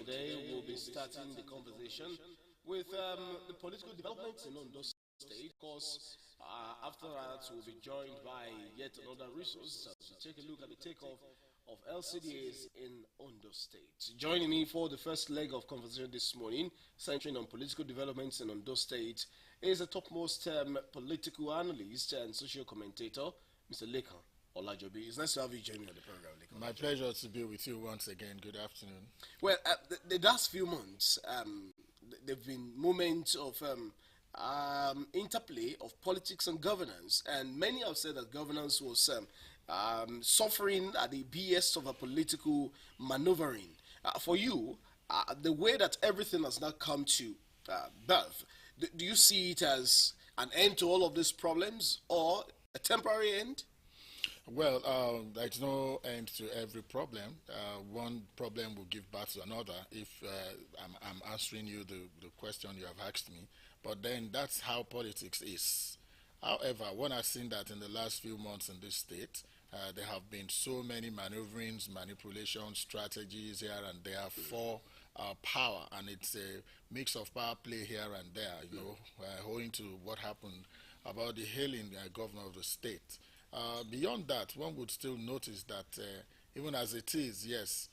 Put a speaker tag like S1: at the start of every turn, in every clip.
S1: today we'll be starting the conversation with the political developments in Ondo State. Of course, after that, we'll be joined by yet another resource to take a look at the takeoff of LCDAs in Ondo State. Joining me for the first leg of conversation this morning, centering on political developments in Ondo State, is the topmost political analyst and social commentator, Mr. Lekan Olajobi. It's nice to have you join me on the program, Lekan.
S2: My pleasure to be with you once again. Good afternoon.
S1: Well, the last few months, there have been moments of interplay of politics and governance, and many have said that governance was suffering at the behest of a political maneuvering. For you, the way that everything has now come to birth, do you see it as an end to all of these problems or a temporary end?
S2: Well, there's no end to every problem. One problem will give birth to another if I'm answering you the question you have asked me. But then that's how politics is. However, one has seen that in the last few months in this state, there have been so many maneuverings, manipulations, strategies here and there for power, and it's a mix of power play here and there, owing to what happened about the hailing governor of the state. Beyond that, one would still notice that even as it is, yes,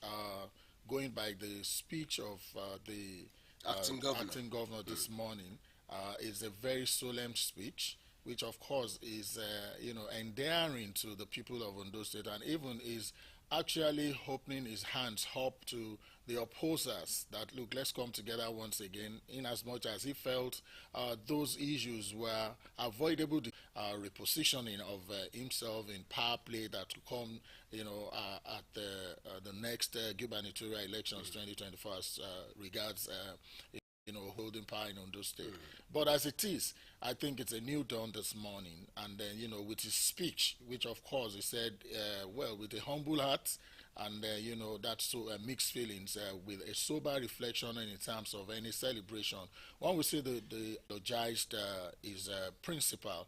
S2: going by the speech of the acting governor this morning, is a very solemn speech, which of course is endearing to the people of Ondo State, and even is actually opening his hands up to the opposers that, look, let's come together once again, in as much as he felt those issues were avoidable. Repositioning of himself in power play that will come, at the next gubernatorial elections 2024 as regards holding power in Ondo State. But as it is, I think it's a new dawn this morning. And then, with his speech, which of course he said, with a humble heart, and that's so mixed feelings with a sober reflection in terms of any celebration. One would say the judged is principle,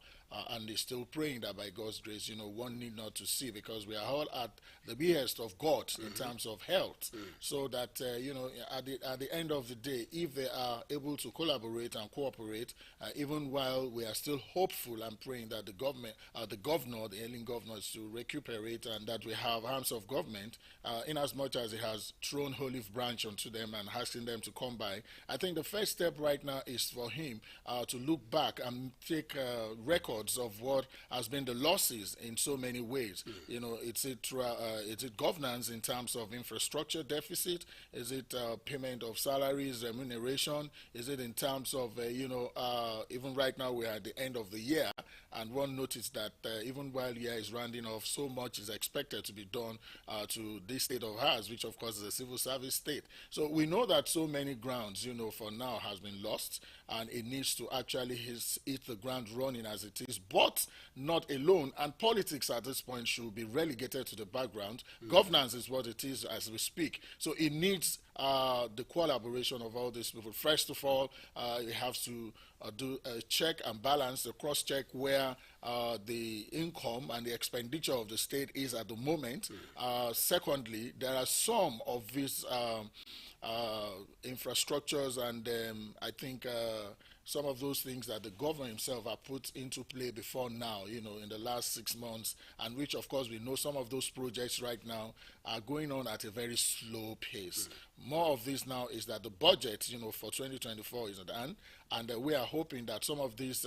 S2: and is still praying that by God's grace, one need not to see, because we are all at the behest of God in terms of health. So that at the end of the day, if they are able to collaborate and cooperate, even while we are still hopeful and praying that the ailing governor, is to recuperate, and that we have arms of government, in as much as he has thrown olive branch onto them and asking them to come by. I think the first step right now is for him to look back and take records of what has been the losses in so many ways. Is it governance in terms of infrastructure deficit? Is it payment of salaries, remuneration? Is it in terms of even right now we are at the end of the year, and one noticed that even while the year is rounding off, so much is expected to be done to this state of ours, which of course is a civil service state. So we know that so many grounds, for now has been lost, and it needs to actually hit the ground running as it is, but not alone. And politics at this point should be relegated to the background. Governance is what it is as we speak. So it needs the collaboration of all these people. First of all, you have to do a check and balance, a cross-check where the income and the expenditure of the state is at the moment. Secondly, there are some of these infrastructures and I think some of those things that the governor himself have put into play before now, in the last 6 months, and which of course we know some of those projects right now are going on at a very slow pace. More of this now is that the budget, for 2024 is done, and we are hoping that some of these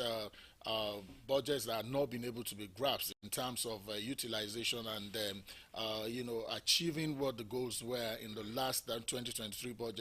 S2: budgets that are not being able to be grasped in terms of utilization and achieving what the goals were in the last 2023 budget